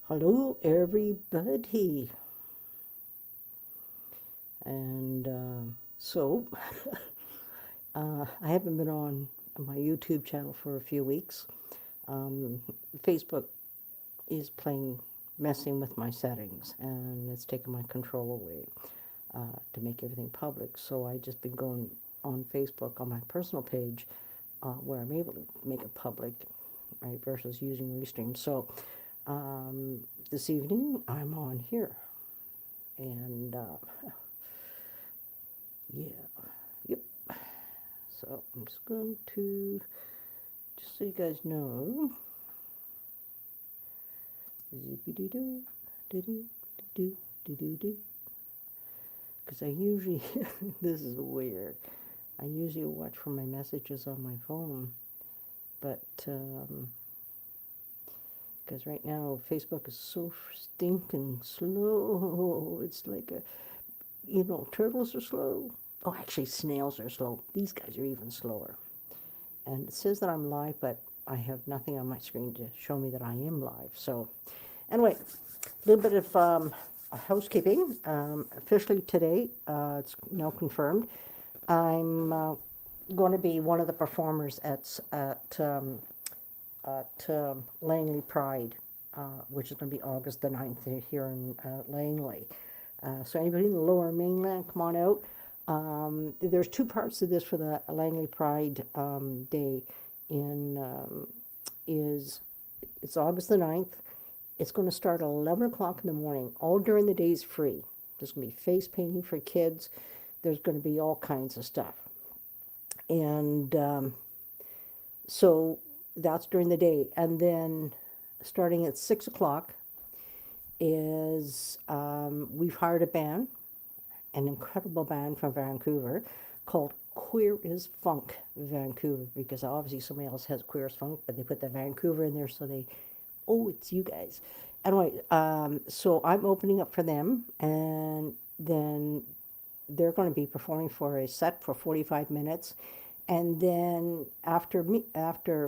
Hello, everybody. And so, I haven't been on my YouTube channel for a few weeks. Um, Facebook is messing with my settings, and it's taken my control away to make everything public. So I just been going on Facebook on my personal page where I'm able to make it public, right, versus using Restream. So this evening I'm on here, and yeah, yep. So I'm just going to, just so you guys know, zippy-doo-doo, doo-doo, doo-doo, doo-doo-doo. Because I usually, this is weird, I usually watch for my messages on my phone, but because right now Facebook is so stinking slow. It's like turtles are slow. Oh, actually, snails are slow. These guys are even slower. And it says that I'm live, but I have nothing on my screen to show me that I am live. So anyway, a little bit of housekeeping. Officially today, it's now confirmed, I'm going to be one of the performers at Langley Pride, which is going to be August the 9th here in Langley. So anybody in the Lower Mainland, come on out. There's two parts to this for the Langley Pride Day. It's August the 9th. It's going to start at 11 o'clock in the morning. All during the day is free. There's going to be face painting for kids. There's going to be all kinds of stuff. And so that's during the day. And then starting at 6 o'clock is we've hired a band, an incredible band from Vancouver called Queer is Funk Vancouver, because obviously somebody else has Queer is Funk, but they put the Vancouver in there, so it's you guys. Anyway, so I'm opening up for them, and then they're going to be performing for a set for 45 minutes. And then after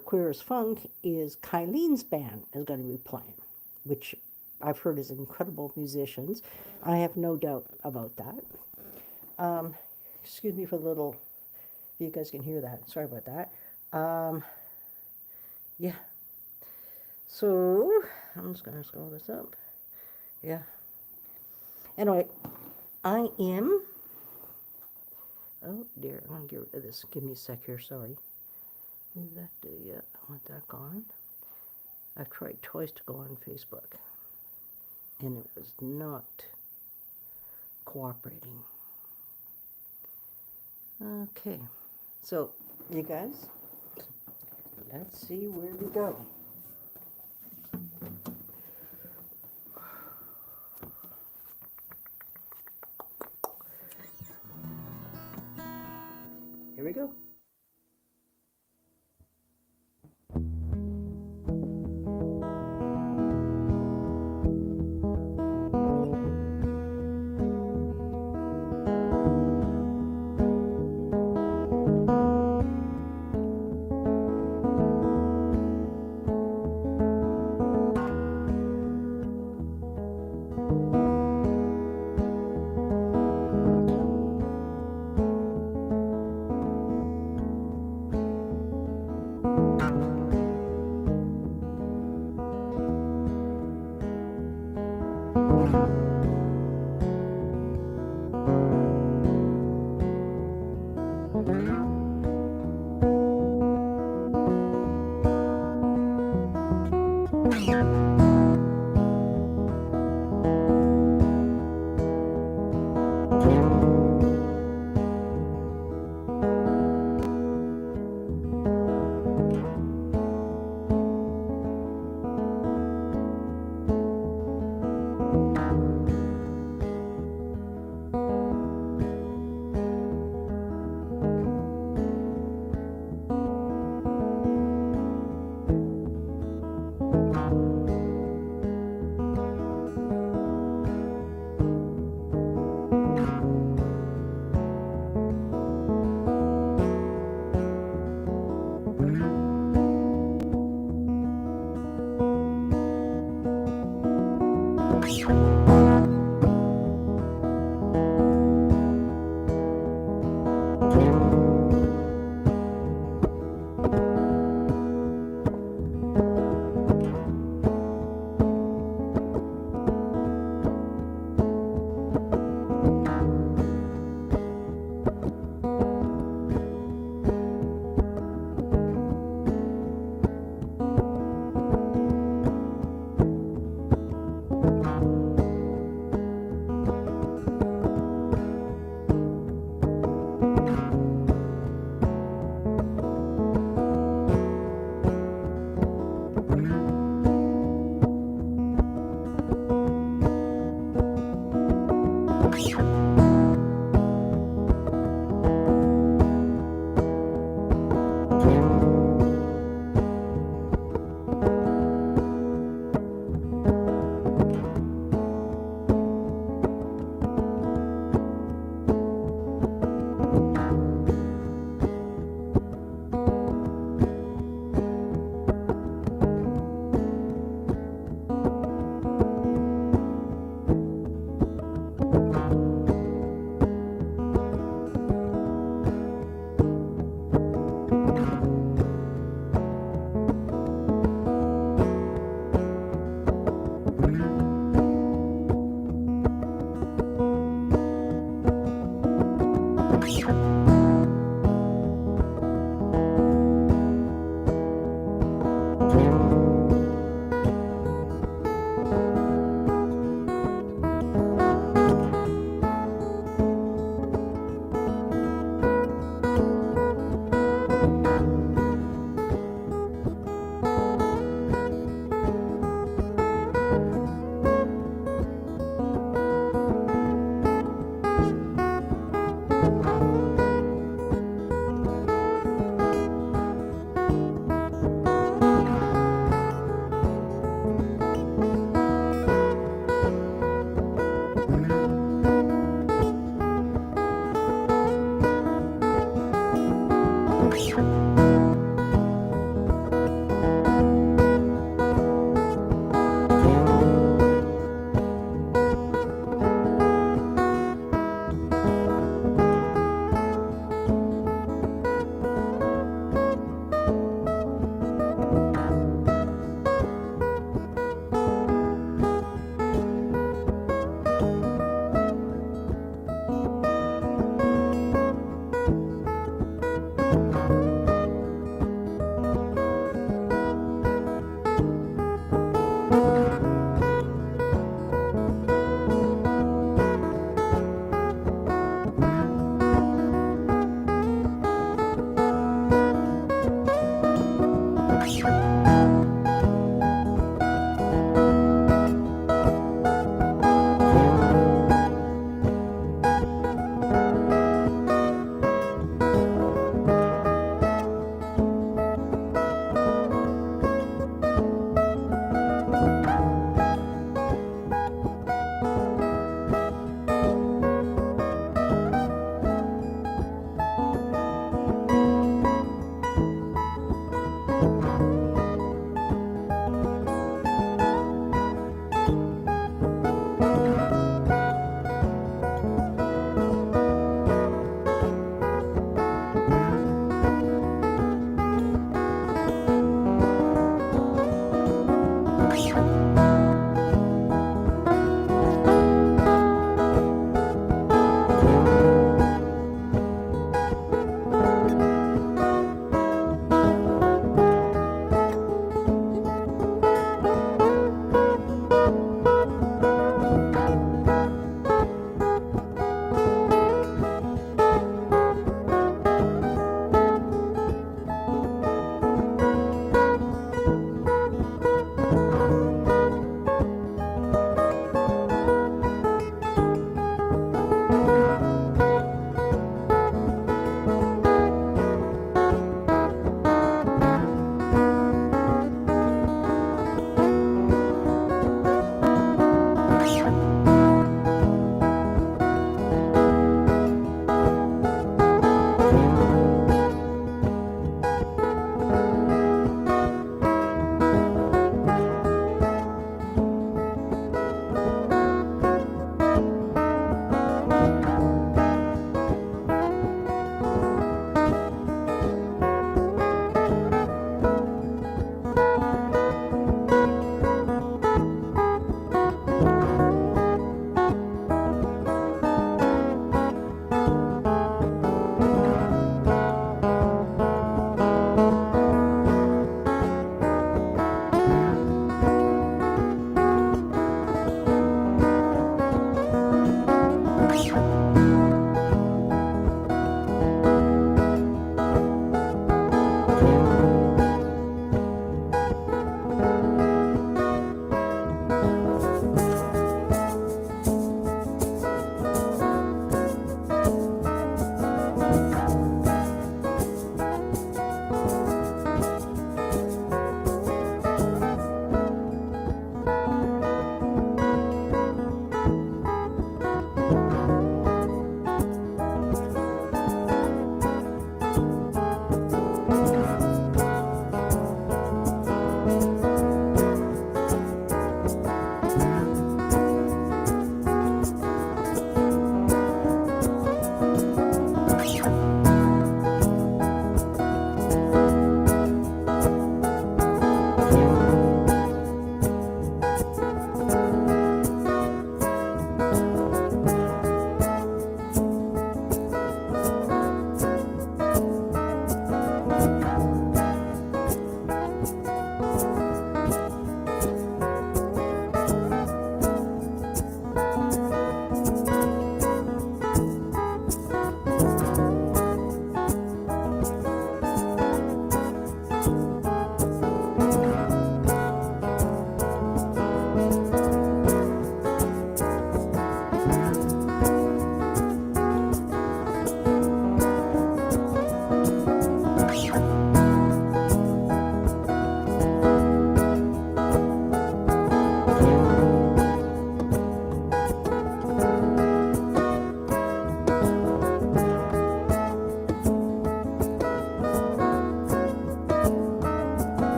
Queer as Funk is Kylene's band is going to be playing, which I've heard is incredible musicians. I have no doubt about that. Excuse me for the little, if you guys can hear that. Sorry about that. Yeah. So I'm just going to scroll this up. Yeah. Anyway, I am. Oh dear, I'm going to get rid of this. Give me a sec here, sorry. Move that to, yeah, I want that gone. I've tried twice to go on Facebook, and it was not cooperating. Okay, so you guys, let's see where we go. Here we go.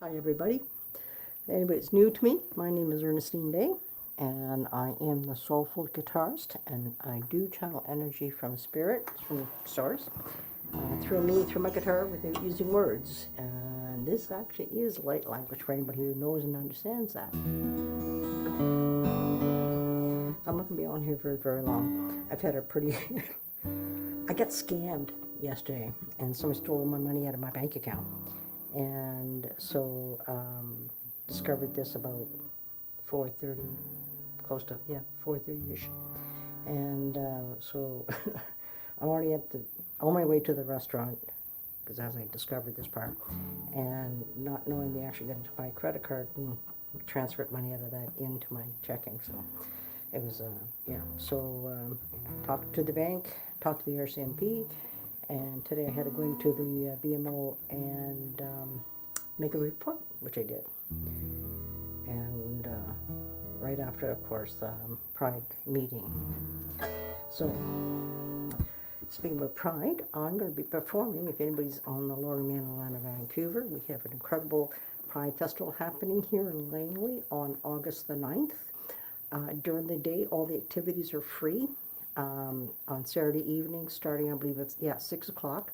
Hi everybody. If anybody's new to me, my name is Ernestine Day, and I am the Soulful Guitarist, and I do channel energy from spirit, from source, through me, through my guitar, without using words. And this actually is light language for anybody who knows and understands that. I'm not going to be on here very, very long. I've had a pretty... I got scammed yesterday, and somebody stole my money out of my bank account. And so discovered this about 4:30, close to 4:30ish, and so I'm already on my way to the restaurant because as I discovered this part, and not knowing they actually got into my credit card and transferred money out of that into my checking. So it was So talked to the bank, talked to the RCMP. And today I had to go into the BMO and make a report, which I did. And right after, of course, the Pride meeting. So, speaking of Pride, I'm going to be performing, if anybody's on the Lower Mainland of Vancouver, we have an incredible Pride Festival happening here in Langley on August the 9th. During the day, all the activities are free. On Saturday evening, starting, I believe it's, 6 o'clock.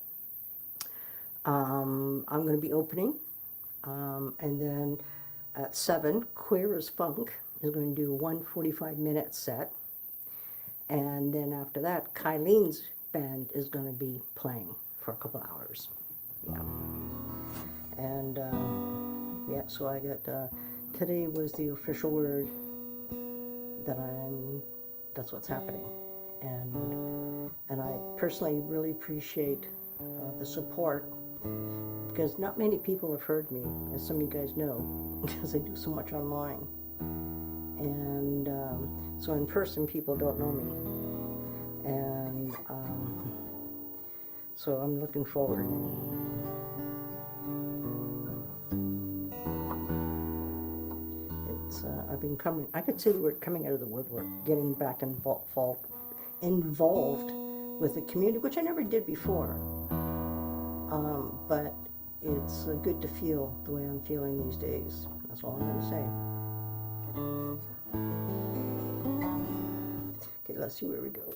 I'm going to be opening, and then at 7, Queer as Funk is going to do one 45-minute set, and then after that, Kylene's band is going to be playing for a couple hours. And so I got, today was the official word that that's what's happening. And I personally really appreciate the support, because not many people have heard me, as some of you guys know, because I do so much online. And so in person, people don't know me. And so I'm looking forward. I've been coming, I could say we're coming out of the woodwork, getting back involved with the community, which I never did before. But it's good to feel the way I'm feeling these days. That's all I'm going to say. Okay, let's see where we go.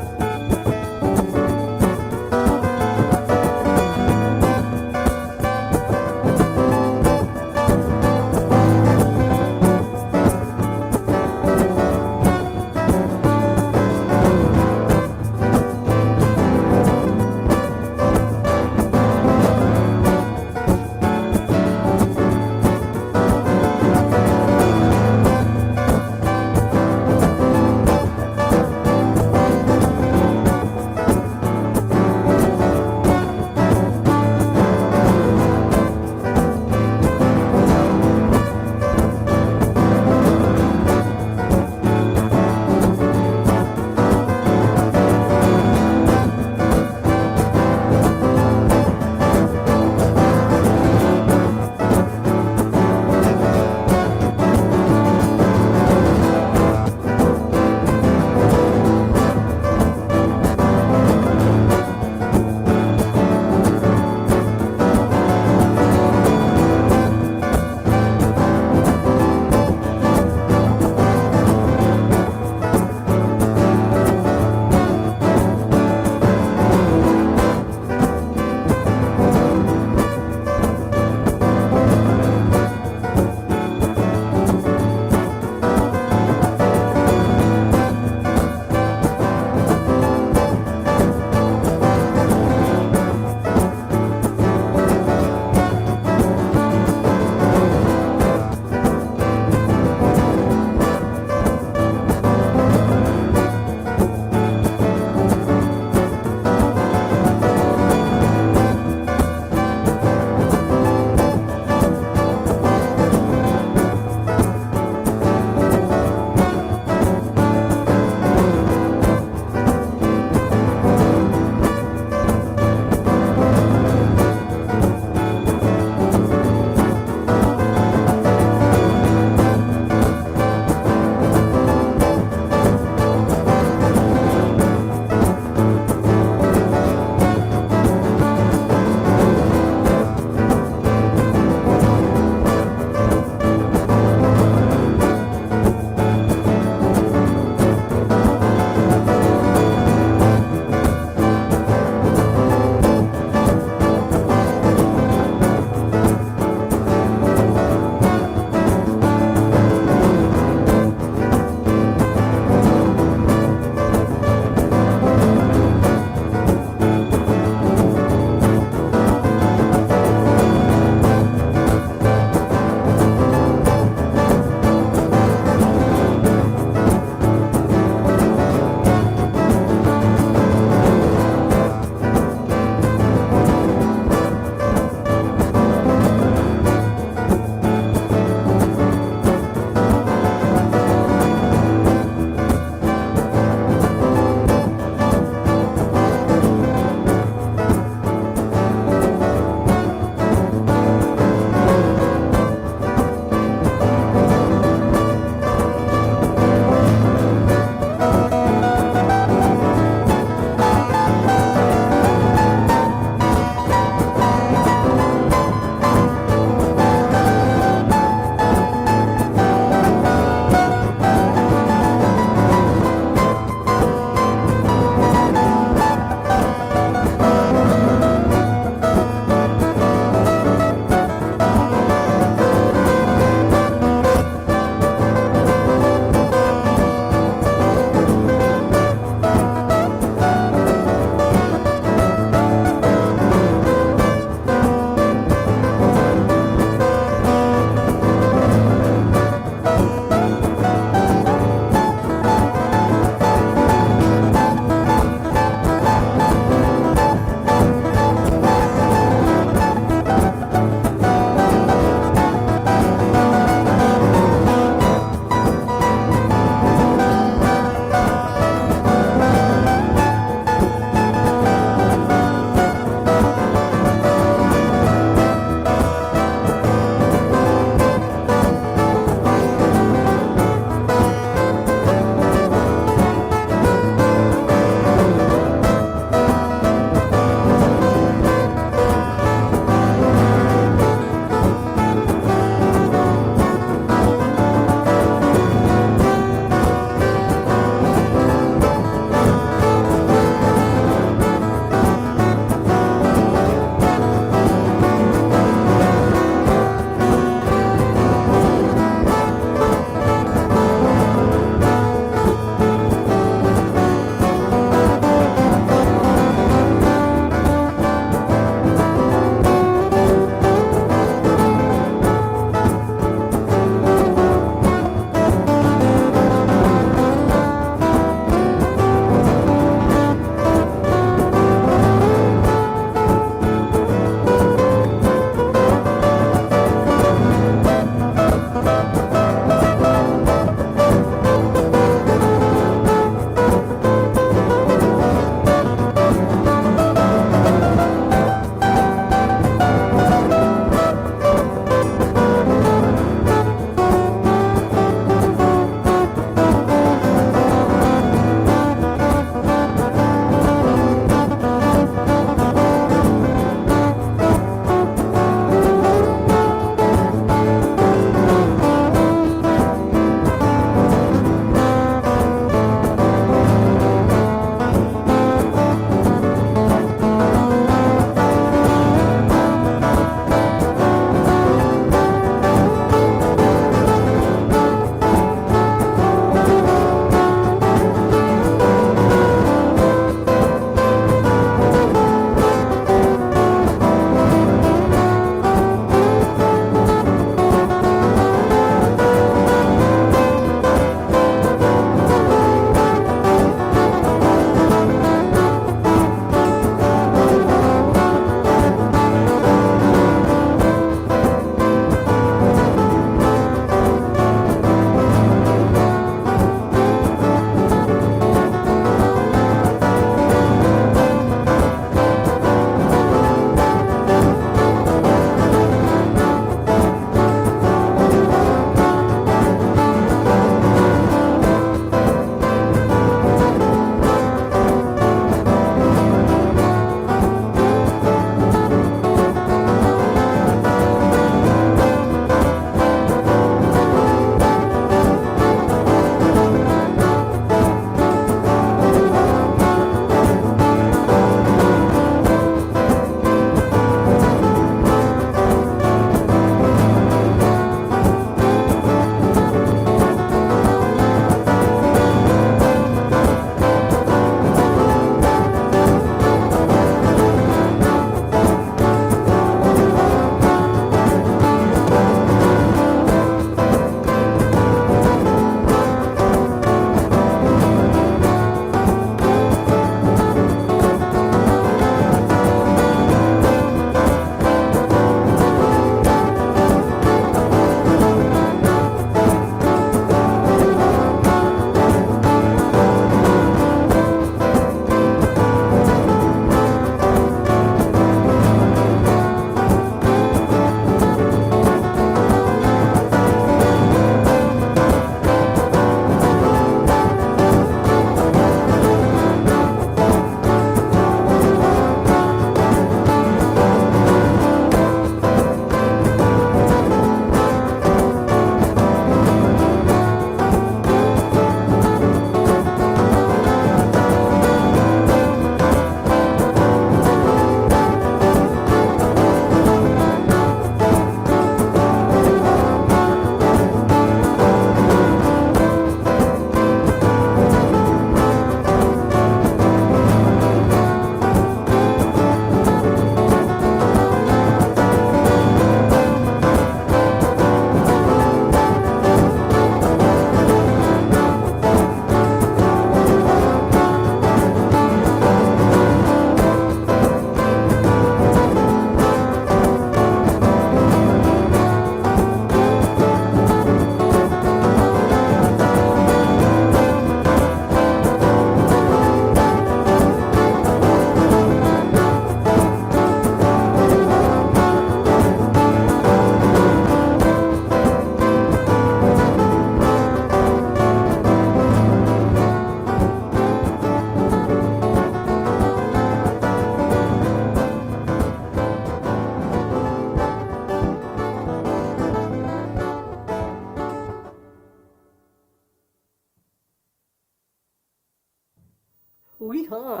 Wee-haw.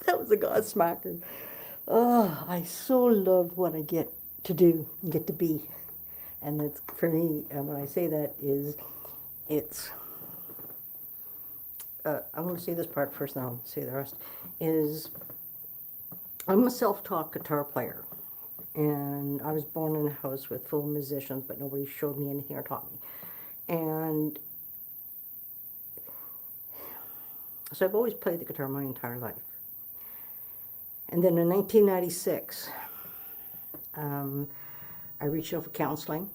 That was a godsmacker. Oh, I so love what I get to do, get to be. And it's, for me, and when I say that is, it's, I'm going to say this part first, and I'll say the rest, is I'm a self-taught guitar player. And I was born in a house with full musicians, but nobody showed me anything or taught me. And so I've always played the guitar my entire life. And then in 1996, I reached out for counseling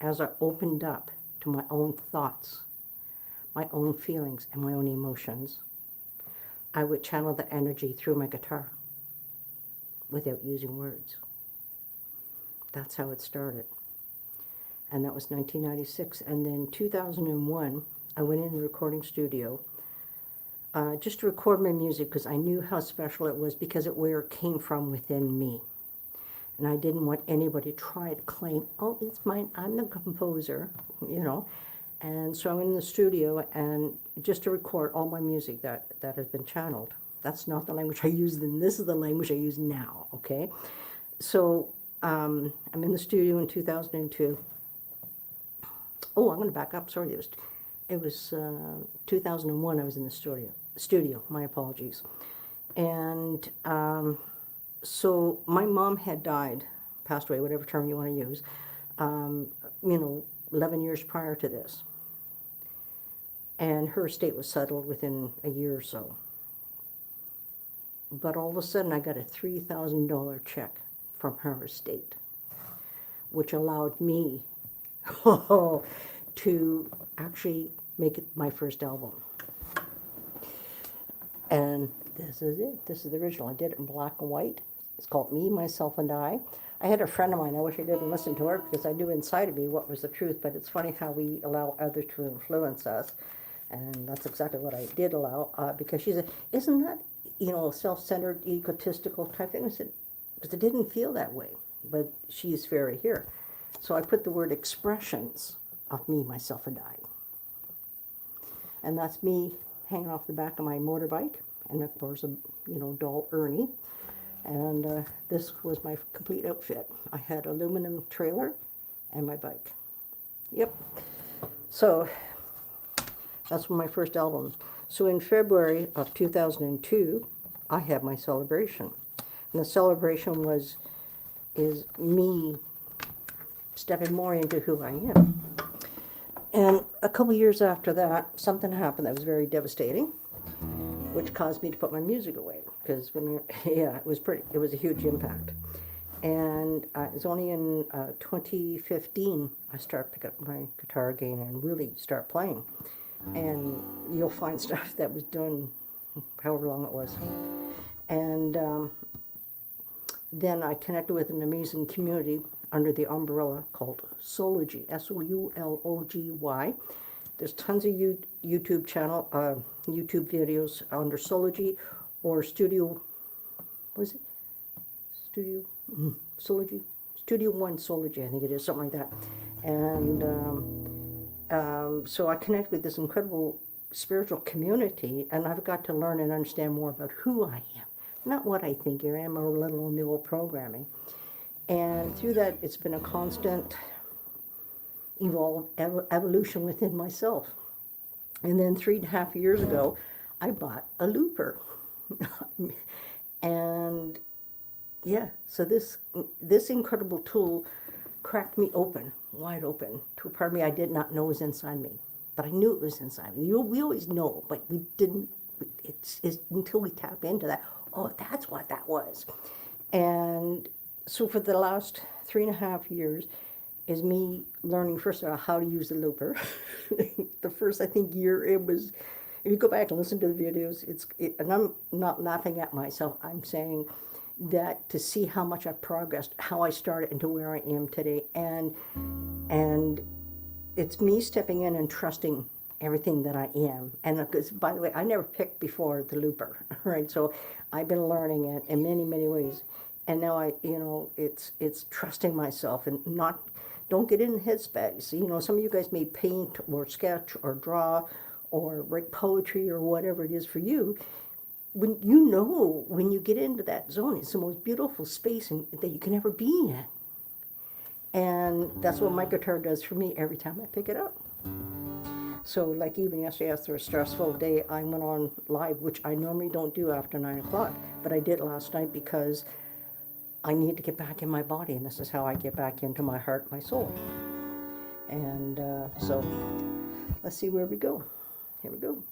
as I opened up to my own thoughts, my own feelings, and my own emotions. I would channel the energy through my guitar without using words. That's how it started. And that was 1996. And then 2001, I went in the recording studio just to record my music because I knew how special it was because of where it came from within me. And I didn't want anybody to try to claim, oh, it's mine, I'm the composer, you know. And so I went in the studio and just to record all my music that has been channeled. That's not the language I use then, this is the language I use now, okay? So I'm in the studio in 2002. Oh, I'm going to back up, sorry, it was 2001 I was in the studio, my apologies. And so my mom had died, passed away, whatever term you want to use, 11 years prior to this. And her estate was settled within a year or so. But all of a sudden I got a $3,000 check from her estate, which allowed me to actually make it my first album. And this is it. This is the original. I did it in black and white. It's called Me, Myself, and I. I had a friend of mine, I wish I didn't listen to her because I knew inside of me what was the truth, but it's funny how we allow others to influence us. And that's exactly what I did allow, because she said, isn't that, self-centered, egotistical type thing? I said, because it didn't feel that way, but she's very here. So I put the word expressions of Me, Myself, and I. And that's me hanging off the back of my motorbike, and of course, doll Ernie. And this was my complete outfit. I had aluminum trailer and my bike. Yep. So that's my first album. So in February of 2002, I had my celebration. And the celebration is me stepping more into who I am. And a couple years after that, something happened that was very devastating, which caused me to put my music away. Because it was a huge impact. And it was only in 2015 I started picking up my guitar again and really start playing. And you'll find stuff that was done however long it was. And then I connected with an amazing community under the umbrella called Soulgy, S-O-U-L-O-G-Y. There's tons of YouTube videos under Soulgy or Studio, what is it? Soulgy? Studio One Soulgy, I think it is, something like that. And so I connect with this incredible spiritual community, and I've got to learn and understand more about who I am, not what I think I am or little in the old programming. And through that, it's been a constant evolution within myself. And then 3.5 years ago, I bought a looper. And yeah, so this incredible tool cracked me open, wide open, to a part of me I did not know was inside me. But I knew it was inside me. We always know, but we didn't, it's until we tap into that, oh, that's what that was. And so for the last 3.5 years is me learning first of all how to use the looper. The first, I think, year it was, if you go back and listen to the videos, and I'm not laughing at myself, I'm saying that to see how much I progressed, how I started into where I am today, and it's me stepping in and trusting everything that I am. And because, by the way, I never picked before the looper, right? So I've been learning it in many, many ways. And now it's trusting myself and don't get in the headspace. Some of you guys may paint or sketch or draw or write poetry or whatever it is for you, when you get into that zone, it's the most beautiful space that you can ever be in. And that's what my guitar does for me every time I pick it up. So, like even yesterday, after a stressful day, I went on live, which I normally don't do after 9 o'clock, but I did last night because I need to get back in my body, and this is how I get back into my heart, my soul. And so, let's see where we go. Here we go.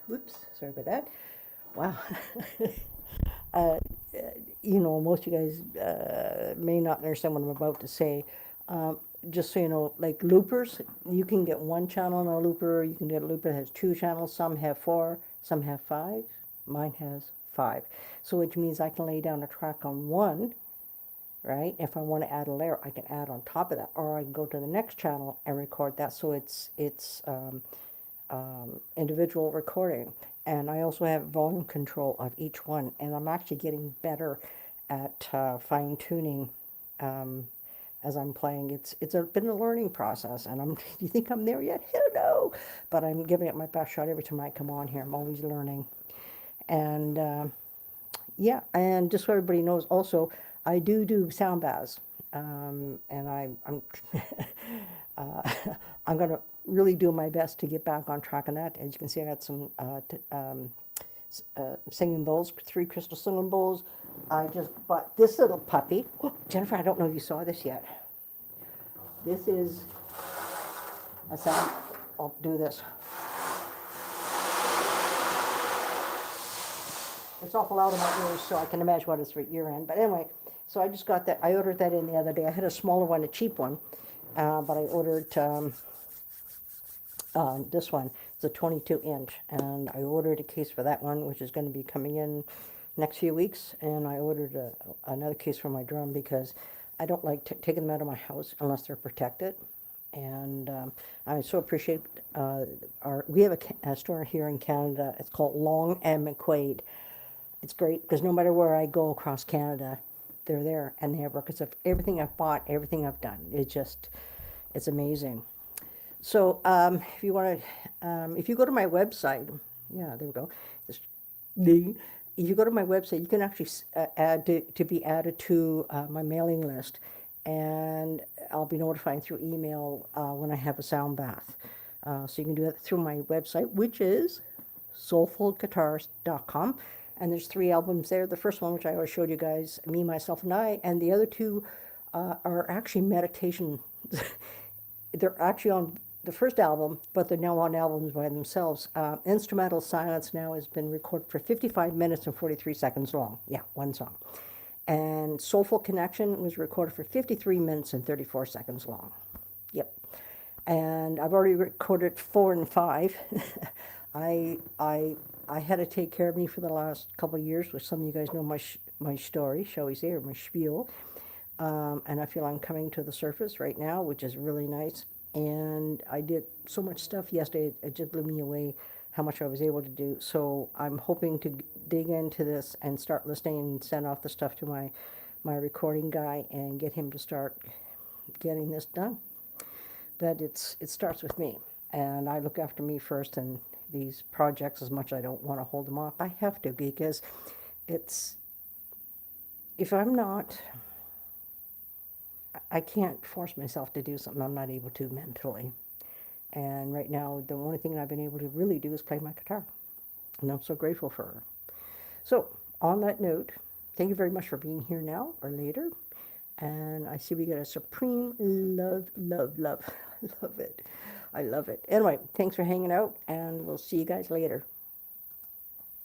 Whoops, sorry about that. Wow. uh, most of you guys may not understand what I'm about to say. Um, just so you know, like loopers, you can get one channel on a looper. You can get a looper that has two channels. Some have four, some have five. Mine has five. So which means I can lay down a track on one, right? If I want to add a layer, I can add on top of that, or I can go to the next channel and record that. So it's individual recording. And I also have volume control of each one. And I'm actually getting better at fine tuning as I'm playing. Been a learning process. And do you think I'm there yet? Hell no. But I'm giving it my best shot every time I come on here. I'm always learning. And yeah, and just so everybody knows, also, I do sound baths, and I'm uh, I'm gonna really do my best to get back on track on that. As you can see, I got some singing bowls, 3 crystal singing bowls. I just bought this little puppy. Oh, Jennifer, I don't know if you saw this yet. This is a sound. I'll do this. It's awful loud in my ears, so I can imagine what it's for your end. But anyway, so I just got that. I ordered that in the other day. I had a smaller one, a cheap one, but I ordered this one. It's a 22-inch, and I ordered a case for that one, which is going to be coming in next few weeks. And I ordered another case for my drum because I don't like taking them out of my house unless they're protected. And I so appreciate we have a store here in Canada. It's called Long and McQuaid. It's great because no matter where I go across Canada, they're there and they have records of everything I've bought, everything I've done. It's amazing. So if you want to, if you go to my website, yeah, there we go. Just ding. If you go to my website, you can actually add to be added to my mailing list, and I'll be notifying through email when I have a sound bath. So you can do that through my website, which is soulfulguitarist.com. And there's 3 albums there. The first one, which I always showed you guys, Me, Myself, and I, and the other 2 are actually meditation. They're actually on the first album, but they're now on albums by themselves. Instrumental Silence now has been recorded for 55 minutes and 43 seconds long. Yeah, one song. And Soulful Connection was recorded for 53 minutes and 34 seconds long. Yep. And I've already recorded 4 and 5. I had to take care of me for the last couple of years, which some of you guys know my story, shall we say, or my spiel. And I feel I'm coming to the surface right now, which is really nice. And I did so much stuff yesterday, it just blew me away how much I was able to do. So I'm hoping to dig into this and start listening and send off the stuff to my recording guy and get him to start getting this done. But it starts with me, and I look after me first, and these projects, as much as I don't want to hold them off, I have to, because if I'm not, I can't force myself to do something I'm not able to mentally. And right now, the only thing I've been able to really do is play my guitar. And I'm so grateful for her. So, on that note, thank you very much for being here now or later. And I see we get a supreme love, love, love. I love it. I love it. Anyway, thanks for hanging out, and we'll see you guys later.